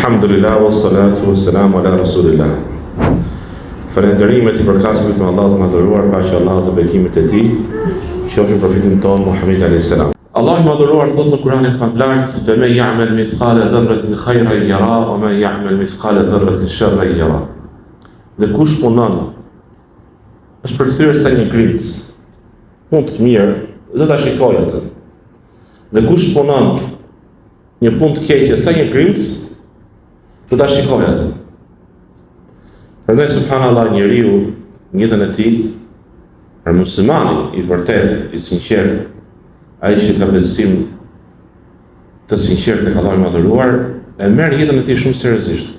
Alhamdulillah, wassalatu wassalamu ala rasulillah. Falënderimet I përkasimit me Allahut madhëruar, paqja Allah dhe bekimet e tij, qofshin profetin ton Muhammed alayhis salam. Allahu madhëruar thot në Kur'anin famlart, "Faman ya'mal mithqala dharratin khayran yara, wa man ya'mal mithqala dharratin sharran yara." Dhe kush punon, është përkthyer sa një grimc, punë të mirë, do ta shikojë atë. Dhe kush punon një punë të keqe sa një grimc, do ta shikojë atë. Prandaj subhanallahu njeriu në jetën e tij, për muslimani I vërtet, I sinqert, ai që ka besim të sinqert tek Allahu I madhëruar, e merr jetën e tij shumë seriozisht.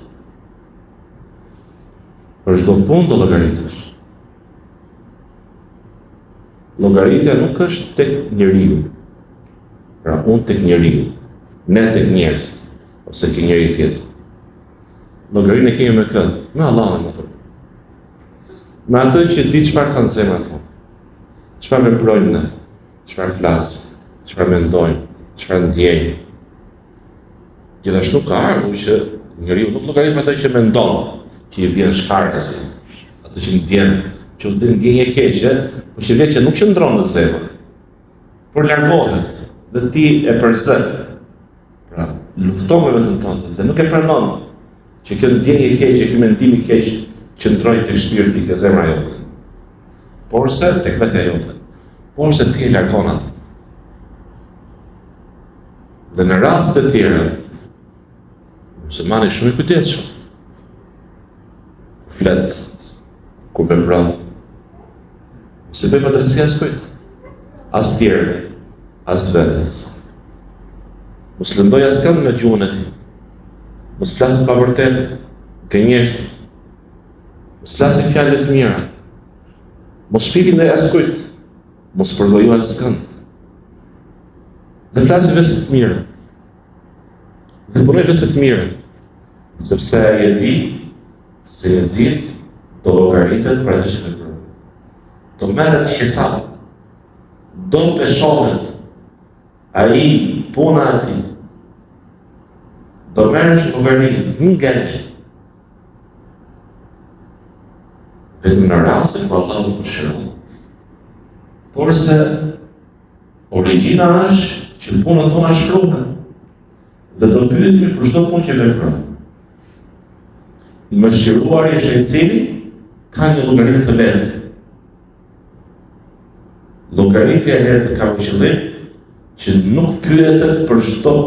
Për çdo punë do llogaritesh. Llogaritja nuk është tek njeriu. Pra unë tek njeriu, ne tek njerëz, ose ke njeri tjetër. Llogarinë e kemi me kë? Me Allahun më thënë. Me atë që di çfarë kanë zemrat tonë. Çfarë veprojnë ne, çfarë flasin, çfarë mendojnë, çfarë ndjejnë. Gjithashtu ka ardhur që njeriu nuk llogarit me atë që mendon, që I vjen shkarkasi, atë që ndjen, që u thën ndjenjë e keqe, por që vetë që nuk qëndron në zemër, por largohet dhe ti e përzën. Pra, lufton me veten tënde dhe nuk e pranon që kjo ndjenjë e keqe, ky mendim I keq qëndrojë tek shpirti, tek zemra jote. Porse tek vetja jote. Porse ti e largon atë. Dhe në raste të tjera, muslimani shumë I kujdesshëm. Flet, kur vepron, se bëj pa drejtësi as kujt, as tjerë, as vetes. Mos lëndoj askënd me gjuhën e tij. Mos flasë pa vërtetë, gënjeshtër. Mos flasë fjalë të mira. Mos shpifi ndaj askujt. Mos përgoju askënd. Dhe flasë vetë të mirë. Dhe punoj vetë të mirë. Sepse ai e di se një ditë do llogaritet për atë që vepron. Do merret hisab. Do peshohet ai puna e tij. Do merresh llogari nga një. Vetëm në rastin kur Allahu të mëshiron. Por se origjina është që punët tona shkruhen dhe do pyetemi për çdo punë që veprojmë. Mëshiruari është ai I cili ka një llogaritë të lehtë. Llogaritja e lehtë ka për qëllim që nuk pyetet për çdo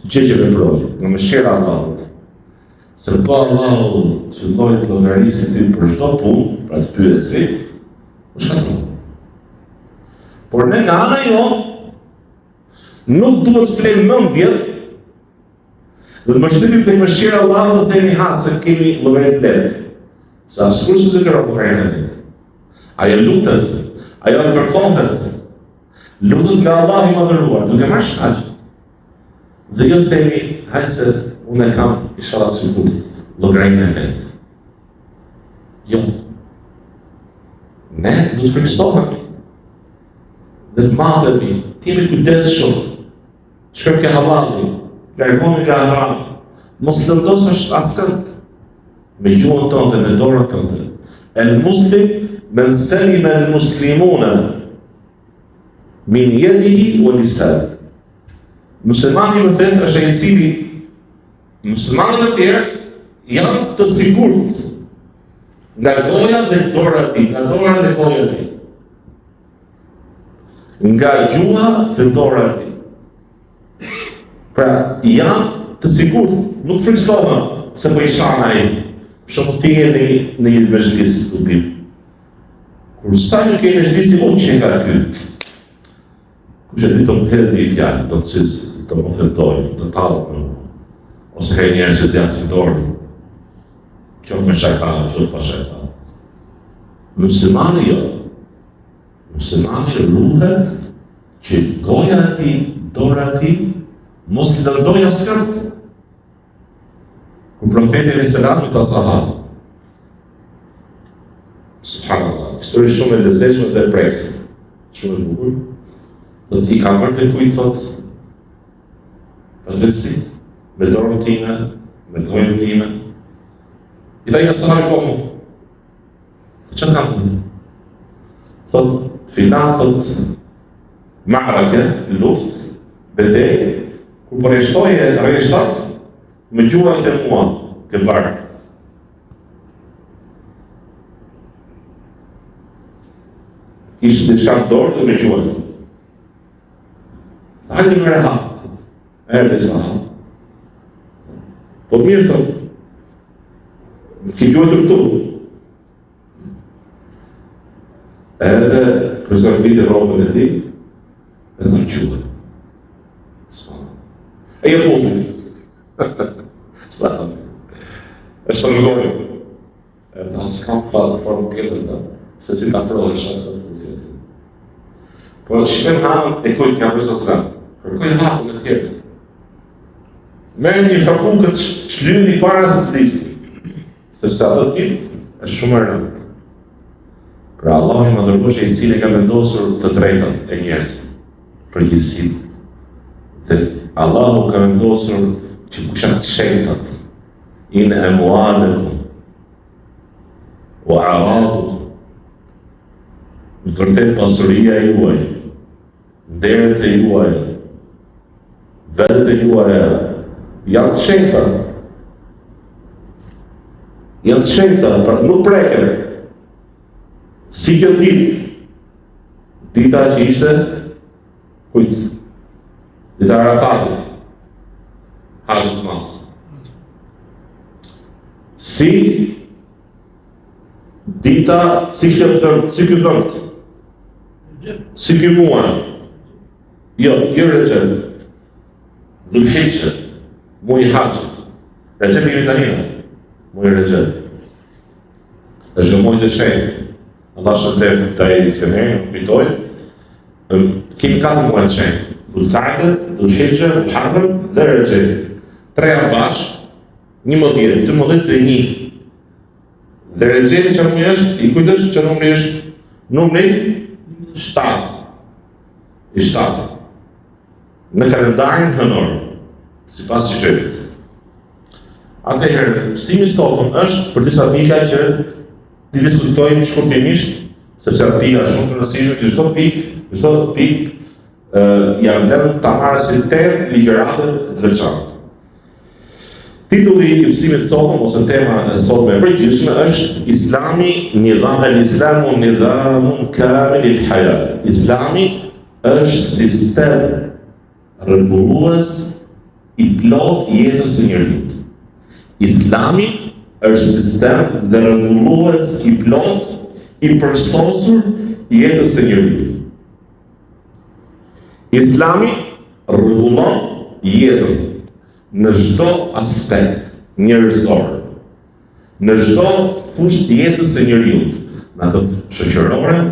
gjë që veprojë, në mëshira e Allahut. Se po Allahu të fillojë të llogarisë ti për çdo punë, pra të pyesi, u shkatron. Por ne nga ana jonë nuk duhet të flejmë mendjen dhe të mbështetim tek mëshira e Allahut dhe themi ha se kemi llogaritë lehtë. Sa askush s'e ka llogarinë e lehtë. Ajo lutet, ajo kërkohet. Lutet nga Allahu I madhëruar, duke marrë shkaq. Dhe jo themi, hajse unë kam inshallah sikur llogarinë e lehtë. Jo. Ne do të friksohemi. Dhe të madhemi, ti jemi kujdesshëm. Shkoj ke halali, largoni nga haram. Mos lëndosësh askënd me gjuhën tënde, me dorën tënde. El muslim men salima al muslimuna min yadihi wa lisan. Muslimani vërtet është ai I cili muslimanët e tjerë janë të sigurt nga goja dhe dora e tij, nga dora dhe goja e tij. Nga gjuha dhe dora e tij. Pra janë të sigurt, nuk friksohen se po I shan ai. Shumë ti jeni në një mezhlis të bim. Kur sa një ke mezhlisi, unë që ka kyt. Kush e di të më hedhë një fjallë, do të cizë, do më ofendojnë, do të talë, ose hej njerës që zjatë si dorë, qofë me shaka, qofë pa shaka. Muslimani jo. Muslimani ruhet që goja ti, dora ti, mos të lëndoj askënd. Kur profeti alayhis salam I tha sahabë, subhanallah, histori shumë e lezetshme dhe prekse, shumë e bukur. Dhe I ka marrë të kujt thot, pa drejtësi, me dorën time, me gojën time. I tha, ja sahabi po mu. Që kam? Thot, filan, thot, marake, luft, betej, kur për reshtoje reshtat, me gjuajt e mua, këparë. Ishtë diçka në dorë dhe me gjuajt. Hajde me rehat, erdhe sahabi. Po mirë, thot, ki gjuajtur këtu. Edhe profesor vite rrobën e ti, edhe në quhe. E je punë. Sahabi. është të mëgojnë. Edhe në s'kam falë formë tjetër të, se si ta frohë shumë të tjetër. Por shikëm hanën e kujtë nga përsa sëra. Kërkoj hapën e tjetër. Merë një hapukët shlyni para se të tisë. Sepse atë ti është shumë e rëndë. Pra Allah i madhërueshë i cili ka vendosur të drejtat e njerëzve, përgjithësinë. Dhe Allahu ka vendosur që kushat shenjtat, in amwalakum wa a'radukum. Në vërtet pasuria juaj, nderet e juaj, vetët e juaj janë të shenjta. Janë të shenjta, nuk preken. Si kjo dita që ishte, kujtë, dita Arafatit, haqët mas. Si dita, si kjo dhëmt, si kjo muaj, jo Recep, Dhul-Hijjah, muaj haqët, Recep i Mitanina, muaj Recep, është muaj të shenjtë. Allah shëndef të e iskëneri, në pitoj, kemi 4 muaj të shenjtë, Dhul-Qa'da, Dhul-Hijjah, Muharram dhe Recep. 3 janë bashkë, 11, 12 dhe 1. Dhe Recepi që numri është, i kujtësh që numri është numri 7. I 7. Në kalendarin hënor, si pas Shqipërit. Atëherë, pësimi sotëm është për disa pika që ti diskutojmë shkurtimisht, sepse pika është shumë të rëndësishme që çdo pikë ja vlen ta marrë si temë ligjërate të veçantë. Titulli i mësimit sotëm ose tema e sotme e përgjithshme është Islami al-Islamu nidhamun kamil al-hayat. Islami është sistem rregullues i plot jetës së njerëzit. Islami është sistem dhe rregullues i plot i përsosur jetës së njerëzit. Islami rregullon jetën në çdo aspekt njerëzor, në çdo fushë të jetës së njerëzit, në atë shoqërore,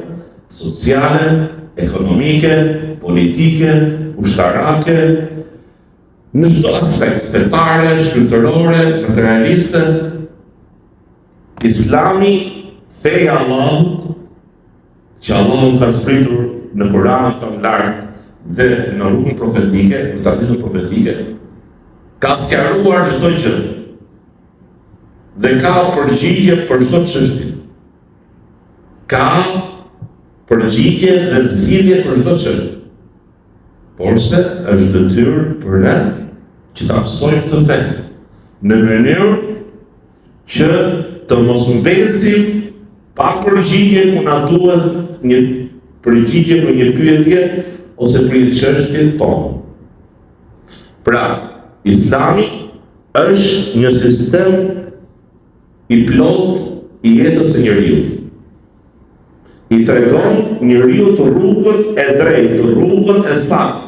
sociale, ekonomike, politike, ushtarake, në çdo aspekt fetare, shpirtërore, materialiste. Islami, feja Allahut, që Allahu ka zbritur në Kur'anin tonë lart dhe në rrugën profetike, në traditën profetike, ka sqaruar çdo gjë dhe ka përgjigje për çdo çështje. Ka përgjigje dhe zgjidhje për çdo çështje. Porse është detyrë për ne që ta mësojmë këtë fe në mënyrë që të mos mbesim pa përgjigje ku na duhet një përgjigje për një pyetje ose për një çështje tonë. Pra, Islami është një sistem i plot i jetës së njerëzit. I tregon njeriu të rrugën e drejtë, rrugën e saktë,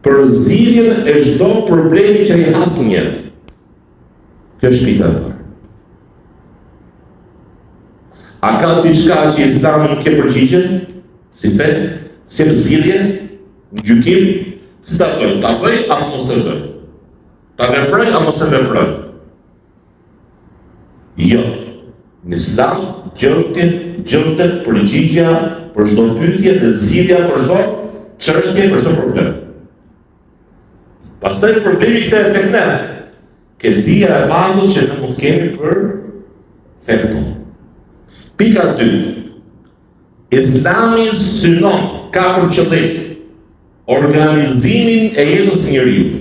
për zgjidhjen e çdo problemi që i has në jetë. Kjo është pika e parë. A ka diçka që Islami nuk e përgjigje? Si fe, si zgjidhje, në gjykim, si ta bëj apo mos e bëj? Ta veproj apo mos e veproj? Jo. Në Islam gjendet përgjigja për çdo pyetje dhe zgjidhja për çdo çështje, për çdo problem. Pastaj problemi kthehet tek ne. ke dia e pagut që ne mund të kemi për fenë tonë. Pika 2. Islami synon, ka për qëllim organizimin e jetës njeriut.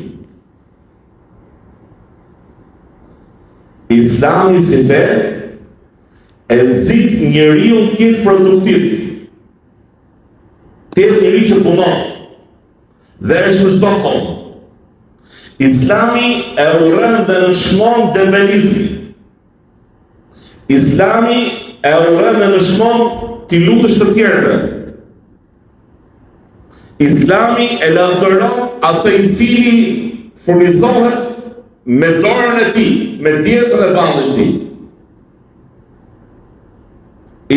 Islami si fe e nxit njeriu të jetë produktiv, të jetë njeri që punon dhe e shfrytëzon kohën. Islami e urren dhe nëshmon dembelizmin. Islami e urren dhe nëshmon t'i lutësh të tjerëve. Islami e lavdëron atë i cili furnizohet me dorën e tij, me djersën e ballit të tij.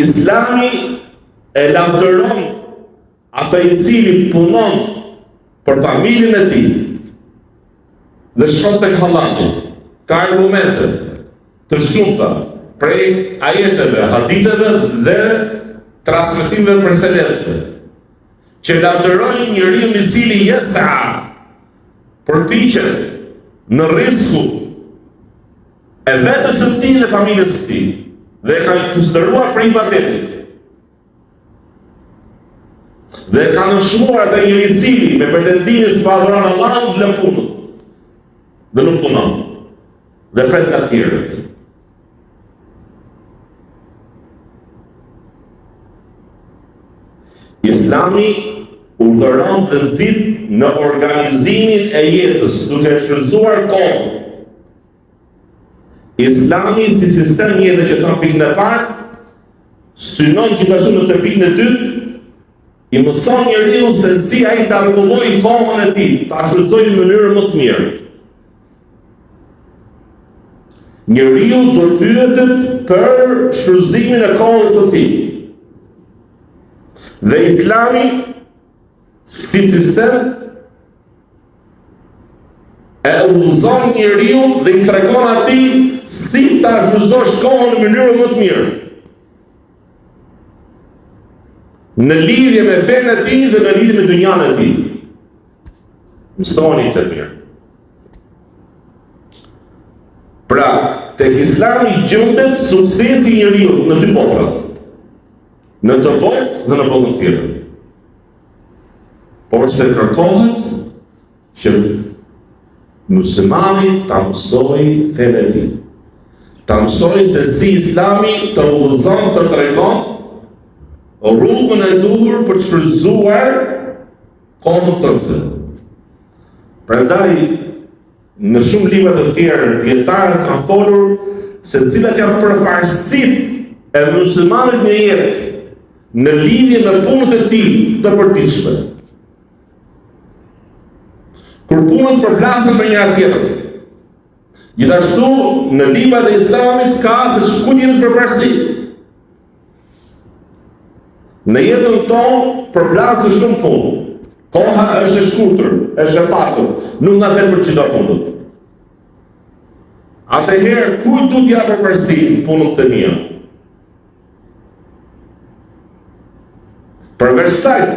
Islami e lavdëron atë i cili punon për familjen e tij dhe shkon tek halali. Ka argumente të shumta prej ajeteve, haditheve dhe transmetimeve për selefëve që lavdërojnë njeriu i cili yesa përpiqet në risku e vetës së tij dhe familjes së tij dhe kanë konsideruar për ibadetit. Dhe kanë nëshmuar atë njeri i cili me pretendimin se adhuron Allahun lë punën. Dhe nuk punon. Dhe pret nga tjerët. Islami urdhëron dhe nxit në organizimin e jetës, duke shfrytzuar kohën. Islami si sistem jetë që thon pikën e parë, synon gjithashtu në të pikën e dytë, i mëson njeriu se si ai ta rregullojë kohën e tij, ta shfrytëzojë në mënyrë më të mirë. Njeriu do pyetet për shfrytëzimin e kohës së tij. Dhe Islami si sistem e udhëzon njeriu dhe i tregon atij si ta shfrytëzosh kohën në mënyrë më të mirë. Në lidhje me fenë e tij dhe në lidhje me dynjan e tij. Mësoni të mirë. Pra, tek Islami gjendet suksesi i njeriu në dy botrat. Në të botë dhe në botën tjetër. Por se kërkohet që muslimani ta mësojë fenë e tij. Ta mësojë se si Islami të udhëzon, të tregon rrugën e duhur për të shfrytzuar kohën tënde. Prandaj në shumë libra të tjerë dietarët kanë folur se cilat janë përparësitë e muslimanit në jetë në lidhje me punët e tij të përditshme. Kur punët përplasen me njëra tjetrën. Gjithashtu në librat e Islamit ka se ku jemi përparësi. Në jetën tonë përplasën shumë punë. Koha është e shkurtër, është e patur, nuk nga të për çdo punët. Atëherë, kujt du t'ja përparësi punët të mia? Përveç sajt,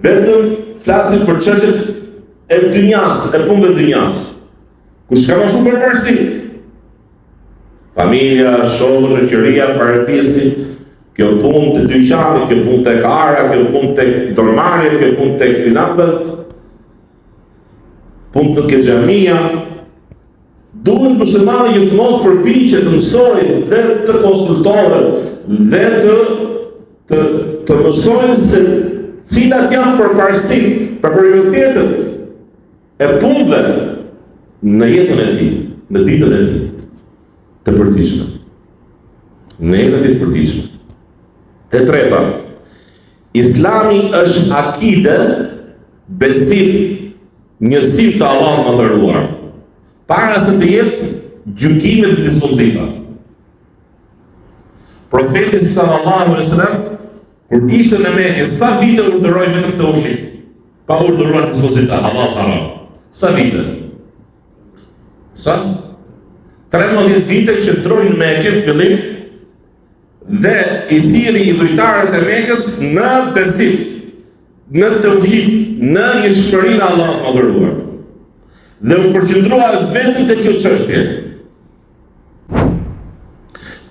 vetëm flasim për çështjet e dynjas, e punëve të dynjas. Kush ka më shumë përparësi? Familja, shokët, shoqëria, parafisni, kjo punë të dyqanit, kjo punë tek ara, kjo punë tek dormarja, kjo punë tek financat, punë tek xhamia. Duhet muslimani gjithmonë të përpiqet të mësojë dhe të konsultohet dhe të mësojnë se cilat janë përparësitë, për prioritetet e punëve në jetën e tij, në ditën e tij të përditshme. Në jetën e tij të përditshme. E treta, Islami është akide, besim, njësim të Allahut më dhëruar, para se të jetë gjykime dhe dispozita. Profeti sallallahu alaihi wasallam kur ishte në Mekë, sa vite urdhëroi vetëm tauhid, pa urdhëruar dispozita, halal haram. Sa vite? Sa? 13 vite që ndroi në Mekë fillim dhe i thiri i dhujtarët e Mekës në besim, në tauhid, në njëshmërinë e Allahut më dhëruar. dhe u përqendrua vetëm te kjo çështje.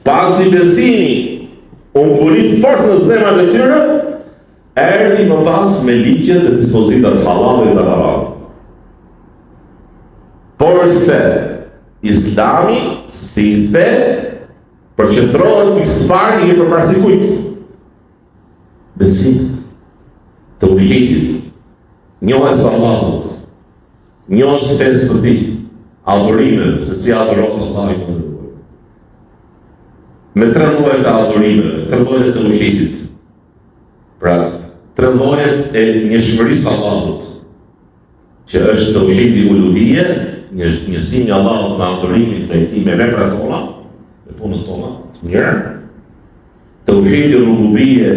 Pasi besimi u ngulit fort në zemrat e tyre, erdhi më pas me ligjet dhe dispozitat halal dhe haram. Por se Islami si fe përqendrohet pikë parë i përparsi kujt? Besimit, tauhidit, njohjes së Allahut, njohjes fesë të tij, adhurimeve, se si adhurohet Allahu i madhëruar. Me 3 lloje të adhurimeve, 3 lloje të tauhidit. Pra, 3 llojet e njëshmërisë së Allahut, që është tauhidi uluhie, njësimi i Allahut në adhurimin ndaj tij me veprat tona, me punën tona të mira. Tauhidi rububie,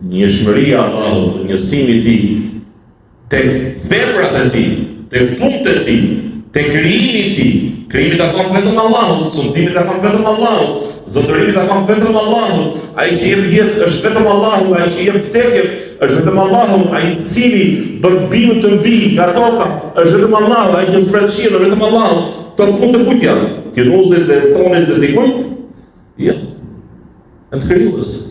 njëshmëria e Allahut, njësimi i tij tek veprat e tij, tek punët e tij, tek krijimi i tij. Krijimi ta ka vetëm Allahu, sulmimi ta ka vetëm Allahu, zotërimi ta ka vetëm Allahu, ai që jep jetë është vetëm Allahu, ai që jep vdekje është vetëm Allahu, ai i cili bën bimë të mbi nga toka është vetëm Allahu, ai që zbret shiellin është vetëm Allahu. Këto punë të kujt janë? Kënuzit dhe thonit dhe dikujt? Jo. Janë të krijuesit.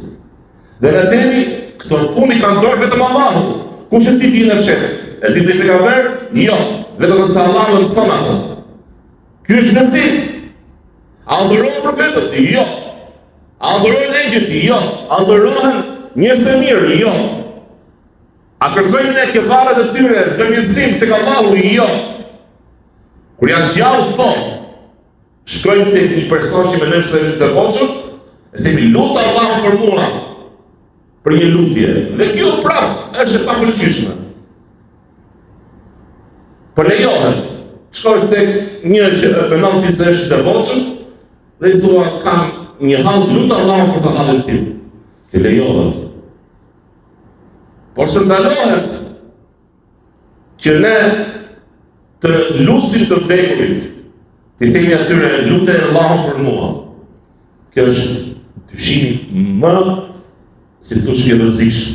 Dhe ne themi këto punë i kanë dorë vetëm Allahu. Kush e di në fshet? E di të pejgamber? Jo, vetëm se Allahu më mëson atë. Ky është besim. Adhurohen profetët? Jo. Adhurohen engjëjt? Jo. Adhurohen njerëz të mirë? Jo. A kërkojmë ne kevaret e tyre ndërmjetësim tek Allahu? Jo. Kur janë gjallë, po. Shkojmë tek një person që mendojmë se është devotshëm, e themi lut Allahun për mua, për një lutje. Dhe kjo prapë është e papëlqyeshme. Po lejohet. Shkosh tek një që mendon ti se është devotshëm dhe i thua kam një hall, lut Allahun për të hallin tim. Kjo lejohet. Por se ndalohet që ne të lusim të vdekurit, të themi atyre lute Allahun për mua. Kjo është dyshimi më, si thosh, i rrezikshëm.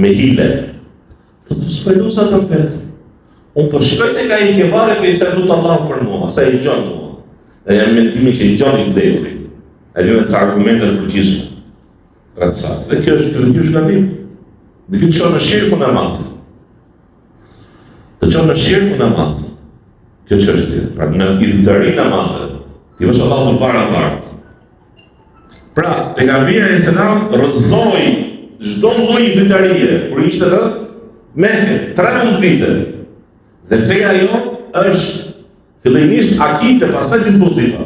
Me hile. Thotë s'po lusa të vetë. Unë po shkoj tek ai kevare për i të lut Allahun për mua, sa i gjon mua. Dhe jam mendimi që i gjon i vdekurit. E lënë të argumente të përgjithshme. Dhe kjo është gabim. Dhe kjo çon në shirkun e madh. Të çon në shirkun e madh. Kjo çështje, pra në idhëtarinë e madhe. Ti vesh Allahu të barabartë. Pra, pejgamberi selam rrëzoi çdo lloj idhëtarie kur ishte në Mekë 13 vite. Dhe feja jo është fillimisht akide, pastaj dispozita.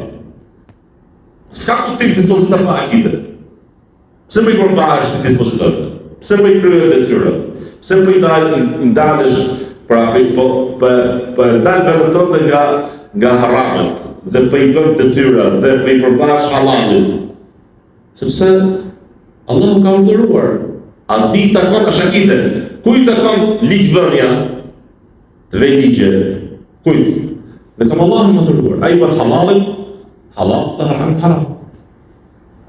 S'ka kuptim dispozita pa akide. Pse më i përmbahesh të dispozitave? Pse më i krye detyrë? Pse më i ndalesh pra po ndal vetën tënde nga haramet dhe po i bën detyra dhe po i përmbahesh halalit? Sepse Allahu ka urdhëruar. A ti takon akide? Kujt takon ligjvënia? Të vej ligje. Kujt? Vetëm Allahu më thurur. Ai bën halalin, halal dhe haram.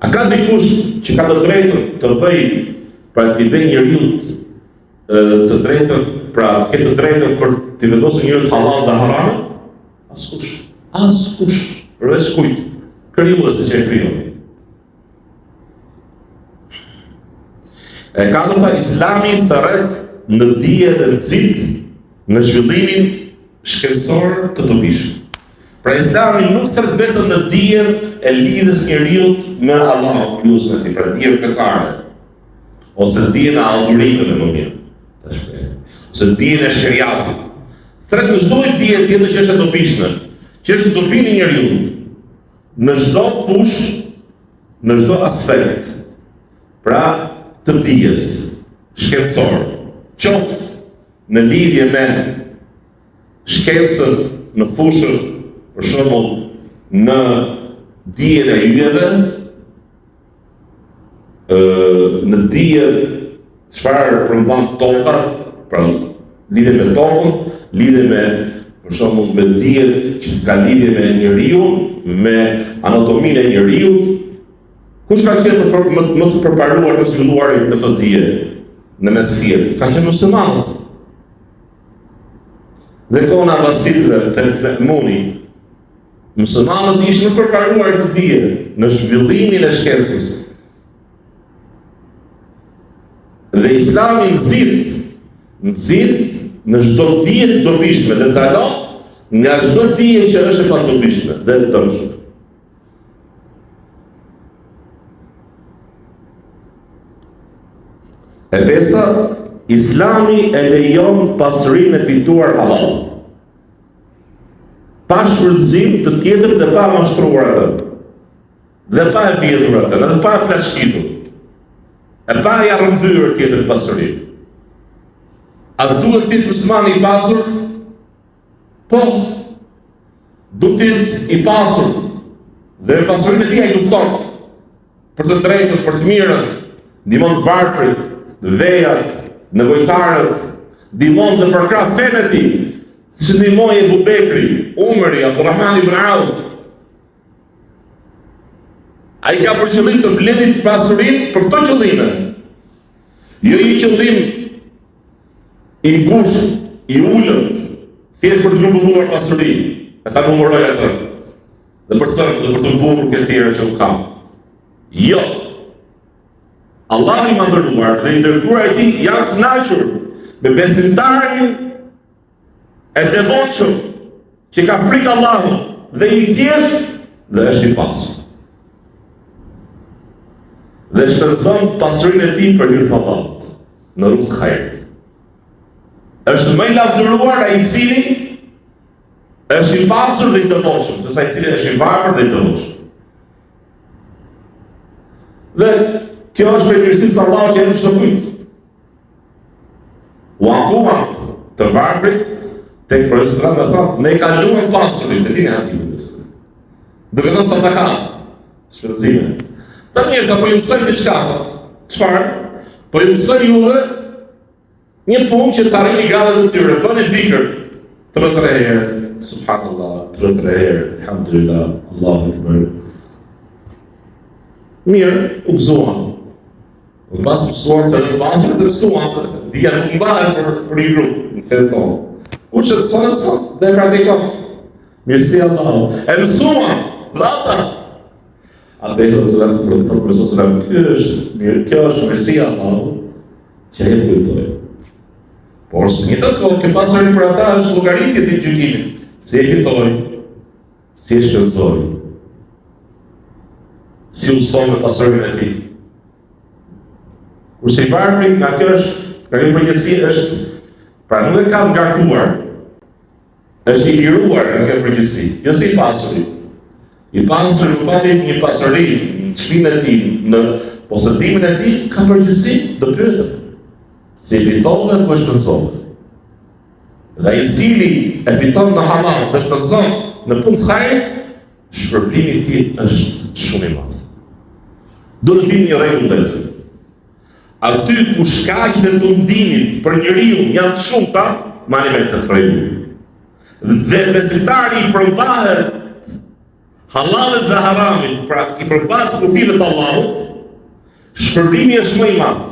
A ka dikush që ka të drejtën të bëj, pra t'i bëj njeriu të drejtën, pra të ketë të drejtën për t'i vendosur njeriu halal dhe haram? Askush. Askush. Përveç kujt? Krijuesi që e krijoi. E katërta, Islami thërret në dije dhe nxit në zhvillimin shkencor të dobishëm. Pra Islami nuk thret vetëm në dijen e lidhjes njeriut me Allahun, krijuesin e tij, pra dijen fetare, ose dijen e adhurimeve më mirë, ta shpreh, ose dijen e shariatit. Thret në çdo dije tjetër që është e dobishme, që është dobimi i njeriut, në çdo fush, në çdo aspekt. Pra të dijes shkencor, qoftë në lidhje me shkencën në fushën, për shembull, në dijen e yjeve, në dijen çfarë përmban toka, pra lidhje me tokën, lidhje me, për shembull, me dijen që ka lidhje me njeriu, me anatominë e njeriu. Kush ka qenë më të përparuar të zhvilluar në këtë dije në mesjet? Ka qenë muslimanët. Dhe kona Abbasitëve të Muni, muslimanët ishin të përparuar në dije, në zhvillimin e shkencës. Dhe Islami nxit në çdo dije të dobishme dhe ndalon nga çdo dije që është e padobishme dhe e dëmshme. E pesta, Islami e lejon pasurinë e fituar halal, pa shfrytëzim të tjetër dhe pa mashtruar atë, dhe pa e vjedhur atë, dhe pa e plashkitur, e pa e arrëmbyer tjetër pasurinë. A duhet të jetë muslimani i pasur? Po, duhet të jetë i pasur, dhe pasurinë e tij ai lufton për të drejtën, për të mirën, ndihmon varfrit, vejat, nevojtarët, ndihmon dhe përkrah fenë e tij, si ndihmoi Ebu Bekri, Umri, Abdurrahman ibn Auf. Ai ka për qëllim të mbledhë pasurinë për këto qëllime. Jo i qëllim i ngushtë, i ullët, thjesht për të grumbulluar pasurinë, e ta numëroj atë, dhe për të thënë dhe për të mburur këtë tjera që më kam. Jo. Allah i madhëruar dhe i dërguar e tij janë të kënaqur me besimtarin e devotshëm që ka frikë Allahut dhe i thjesht dhe është i pasur. Dhe shpenzon pasurinë e tij për hir të Allahut në rrugë të hajrit. Është më i lavdëruar ai i cili është i pasur dhe i devotshëm, se ai i cili është i varfër dhe i devotshëm. Dhe kjo është për mirësisë së Allahut që jemi çdo kujt. U akuma të varfrit tek profesora më thonë, ne kaluam pasurit, e dini aty mëse. Duke thënë sa ta ka shpenzime. Ta mirë, ta po ju mësoj diçka. Çfarë? Po ju mësoj juve një punë që të arrini galat e tyre, bëni dhikr 33 herë, subhanallah, 33 herë, alhamdulillah, Allahu akbar. Mirë, u gëzuan. U pas mësuar se në pasur dhe mësuan se dhja nuk mbahet për një grupë, në fetë tonë. Kur që të sonë, dhe e praktikon. Mirësi Allahu. E mësuan, dhe ata. Ate e këtë të zemë, për të thotë për sësërëm, kjo është mirësi Allahu, që e kujtoj. Por së një të kohë, ke pasurin për ata është llogaritje të gjykimit. Si e fitoj, si e shpenzoj, si uson me pasurin e tij. Kurse i varfri, nga kjo është, nga një përgjësi është, pra nuk e ka ngarkuar, është i liruar nga kjo përgjësi, jo si i pasuri. I pasuri nuk ka një pasuri në shtëpinë e tij, në posedimin e tij, ka përgjësi do pyetet. Si e fiton dhe ku e shpenzon. Dhe ai i cili e fiton në halal dhe shpenzon në punë të hajrit, shpërblimi i tij është shumë i madh. Duhet të dini një rregull vëllezër. Aty ku shkaqet e tundimit për njeriu janë të shumta, mani me të rregull. Dhe besimtari i përmbahet halalit dhe haramit, pra i përmbahet kufive të Allahut, shpërblimi është më i madh.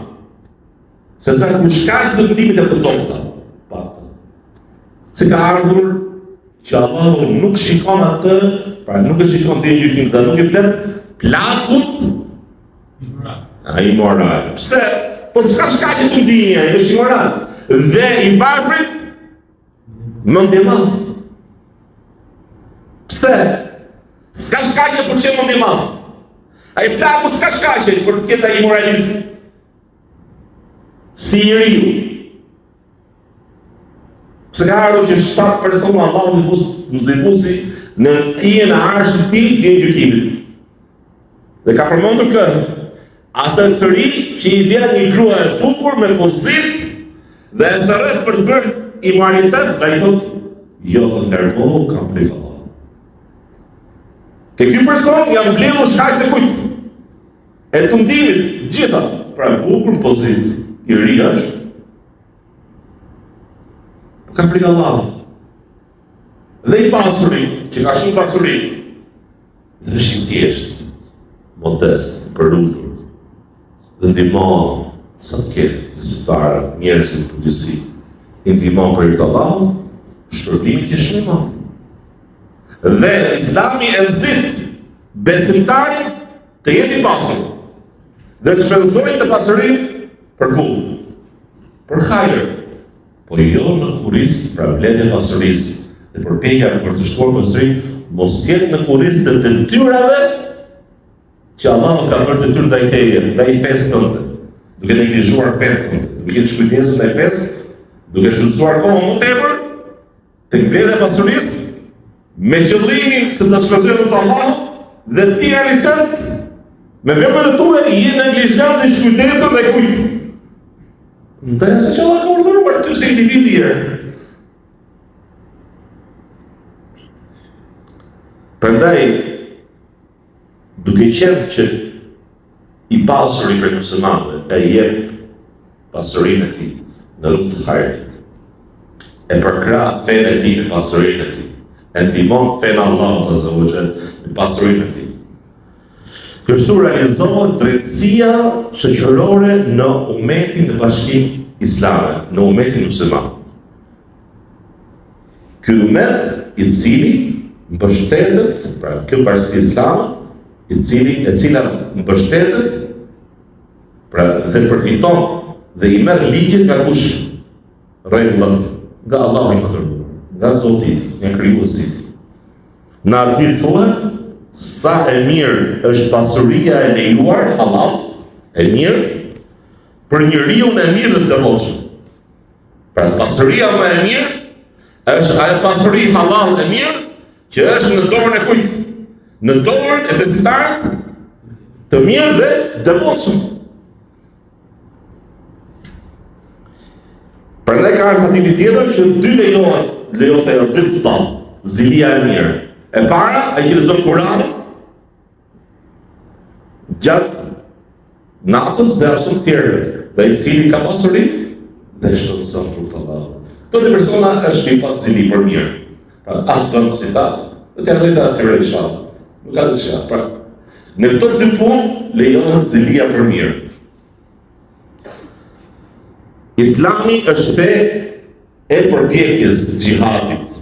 Se sa ku shkaqet e tundimit e të dobta. Se ka ardhur që Allahu nuk shikon atë, pra nuk e shikon të gjykim dhe nuk e flet plakut ai moral. Pse? Po s'ka shkaqe të ndinje, ai është i moral. Dhe i varfrit mendje madh. Pse? S'ka shkaqe për çë mendje madh. Ai plaku s'ka shkaqe për të ketë ai moralizëm. Si i riu. Pse ka ardhur që 7 persona Allahu ndifusi në hijen e arshit të tij dhe gjykimit. Dhe ka përmendur këtë. Atë të ri që i vjen një grua e bukur me pozit dhe e thërret për të bërë imanitet dhe i thot, jo të largohu, kam frikë Allah. Ke ky person jam mbledhur shkaq të kujt? E të ndimit, gjitha, pra bukur në pozit, i ri është. Ka frikë Allah. Dhe i pasuri, që ka shumë pasuri, dhe është i thjesht, modest, përullur, dhe ndihmon sa të ketë besimtarë, njerëzit në përgjithësi, i ndihmon për hir të Allahut, shpërblimi që shumë i madh. Dhe Islami e nxit besimtarin të jetë i pasur dhe të shpenzojë të pasurinë për kull? Për hajër, po jo në kurrizë pra mbledhje pasurisë dhe përpjekja për të shtuar pasurinë mos jetë në kurrizë të detyrave që Allahu ka bërë detyrë ndaj teje, ndaj fesë tënde, duke neglizhuar fenë tënde, duke qenë shkujdesur ndaj fesë, duke shfrytzuar kohën më tepër tek mbledhja e pasurisë me qëllimin se të shpenzojë të Allahu dhe ti realitet me veprat e tua je neglizhant dhe shkujdesur ndaj kujt? Ndaj asaj që Allah ka urdhëruar ty si individ i erë. Prandaj, duke qenë që i pasuri për muslimanëve e jep pasurinë e tij në rrugë të hajrit, e përkrah fenë e tij me pasurinë e tij, e ndihmon fenë Allahut azza wa jall me pasurinë e tij. Kështu realizohet drejtësia shoqërore në umetin e bashkim islame, në umetin musliman. Ky umet i cili mbështetet, pra kjo bashkësi islame, e cila mbështetet, pra dhe përfiton dhe i merr ligjet nga kush? Rregullat nga Allahu i Madhëruar, nga Zoti i tij, nga krijuesi i tij. Në aty thuhet sa e mirë është pasuria e lejuar halal, e mirë për njeriu e mirë dhe të devotshëm. Pra pasuria më e mirë është ajo pasuri halal e mirë që është në dorën e kujt? Në dorën e besimtarit të mirë dhe devotshëm. Prandaj ka një hadith tjetër që dy lejohet dy total, zilia e mirë. E para, ai që lexon Kur'anin gjatë natës dhe arsëm tjerë, dhe i cili ka pasuri dhe shëndëson rrugë të Allahut. Këtë persona është i pas zili për mirë. Pra, bëm si ta, dhe të rrejta atyre i shalë. Nuk ka të shalë. Pra, në këto dy punë lejohet zilia për mirë. Islami është fe e përpjekjes gjihadit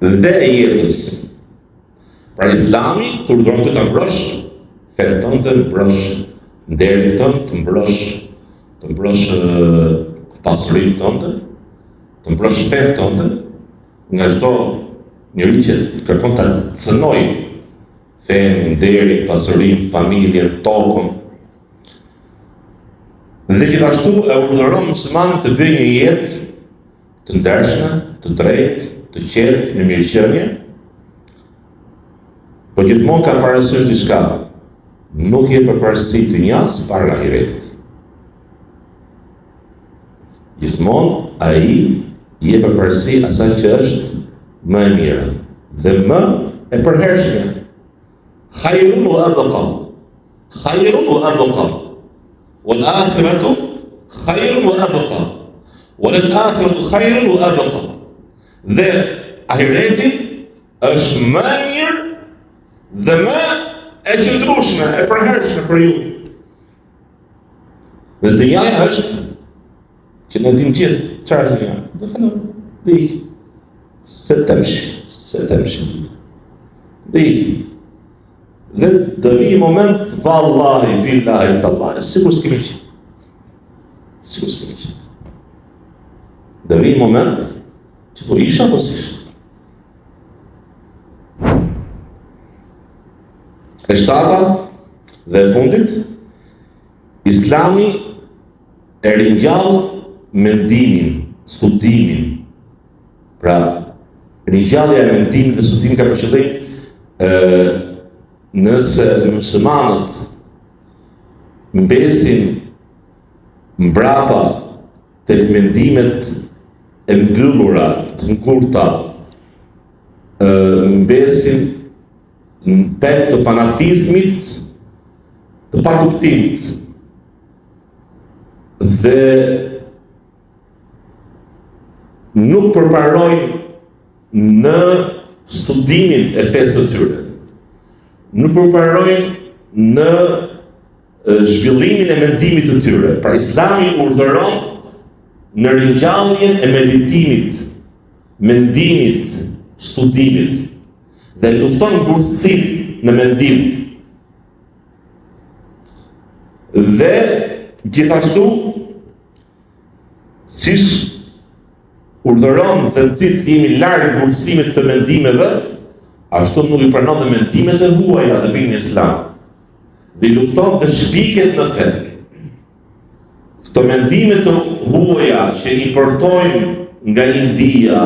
dhe e jetës. Pra Islami të urdhëron të mbrosh fenë tënde, të mbrosh nderin tënd, të mbrosh pasurinë tënde, të mbrosh fenë tënde nga çdo njeri që kërkon ta cënojë fenë, nderin, pasurinë, familjen, tokën. Dhe gjithashtu e urdhëron muslimanin të bëjë një jetë të ndershme, të drejtë, të qetë, në mirëqenie, po gjithmonë ka parasysh diçka, nuk je përparësi të njas para ahiretit. Gjithmonë ai je përparësi asaj që është më e mira dhe më e përhershme. Khairun wa abqa. Khairun wa abqa. والآخرة خير وأبقى وللآخرة خير وأبقى. Dhe ahireti është më mirë dhe më e qëndrueshme, e përhershme për ju. Dhe dynjaja është që në dim gjithë, çfarë është dynjaja? Dhe kalon, dhe ikë. Se temshi. Dhe ikë. Dhe do vi moment, vallahi, billahi, tallahi, sikur s'kemi qenë. Do vi moment që po isha apo s'isha. E shtata dhe e fundit, Islami e ringjall mendimin, studimin. Pra, ringjallja e mendimit dhe studimit ka për qëllim nëse muslimanët mbesin mbrapa tek mendimet e mbyllura, të ngurta, mbesin në pet të fanatizmit, të pakuptimit dhe nuk përparojnë në studimin e fesë të tyre, nuk përparojnë në zhvillimin e mendimit të tyre. Pra Islami urdhëron në ringjalljen e meditimit mendimit, studimit dhe lufton ngurësinë në mendim. Dhe gjithashtu, siç urdhëron dhe nxit të jemi larg ngurësimit të mendimeve, ashtu nuk i pranon dhe mendimet e huaja të vinë në Islam. Dhe lufton dhe shpikjet në fe. Këto mendime të huaja që i portojnë nga India,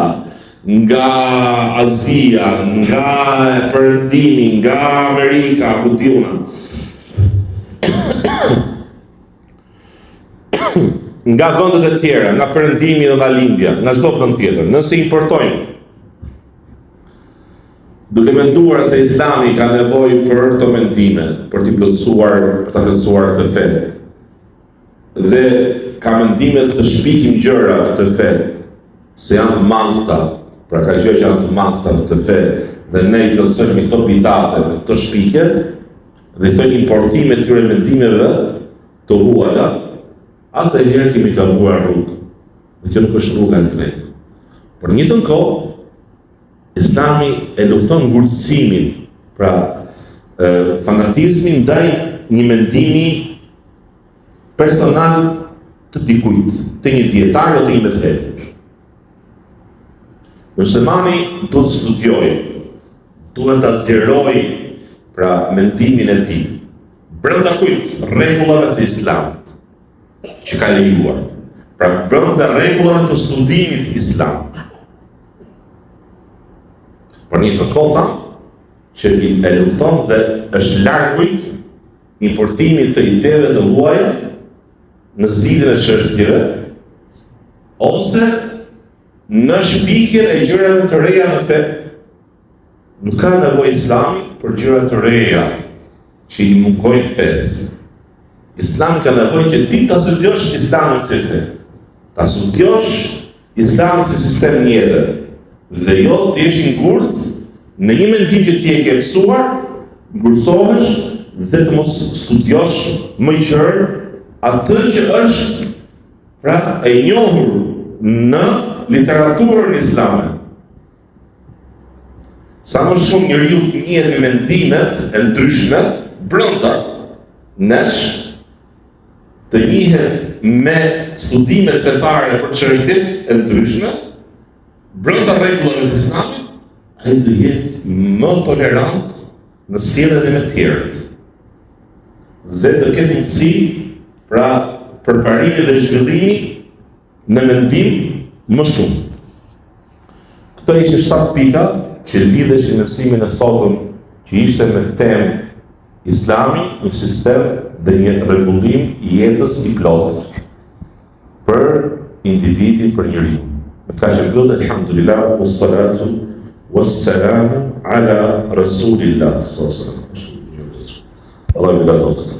nga Azia, nga Perëndimi, nga Amerika, ku diuna, nga vendet e tjera, nga Perëndimi dhe nga Lindja, nga çdo vend tjetër, nëse importojnë, duke menduar se Islami ka nevojë për këto mendime, për ta plotësuar të fe, dhe ka mendime të shpikin gjëra në të fe, se janë të mangëta, pra ka gjë që janë të mangëta në të fe, dhe ne i plotësojmë këto bidate në këto shpike, dhe këto importime të këtyre mendimeve të huaja, atëherë kemi gabuar rrugë. Dhe kjo nuk është rruga e drejtë. Por në njëjtën kohë, Islami e lufton ngurtësimin, pra fanatizmin ndaj një mendimi personal të dikujt, të një dietar ose të një mezhebi. Muslimani duhet të studiojë, duhet ta zgjerojë pra mendimin e tij brenda kujt rregullave të Islamit që ka lejuar, pra brenda rregullave të studimit të Islamit. Por një të kohë që e lufton dhe është largujt importimit të ideve të huaja në zgjidhjen e çështjeve ose në shpikjen e gjërave të reja në fe. Nuk ka nevojë Islami për gjëra të reja që i mungojnë fesë. Islami ka nevojë që ti ta studiosh Islamin si fe, ta studiosh Islamin si sistem njete, dhe jo të jesh i ngurt në një mendim që ti e ke mësuar, ngurësohesh dhe të mos studiosh më qërë atë që është pra e njohur në literaturën islame. Sa më shumë njeriu të njihet me mendimet e ndryshme brenda nesh, të njihet me studimet fetare për çështjet e ndryshme brenda rregullave të Islamit, ai do jetë më tolerant në sjelljen me të tjerët. Dhe do ketë mundësi pra përparimi dhe zhvillimi në mendim më shumë. Këto ishin 7 pika që lidheshin me mësimin e sotëm, që ishte me temë Islami, një sistem dhe një rregullim i jetës i plotë për individin, për njeriu. Me kaq e mbyll, alhamdulillah, wassalatu wassalamu ala rasulillah sallallahu alaihi wasallam. Allah më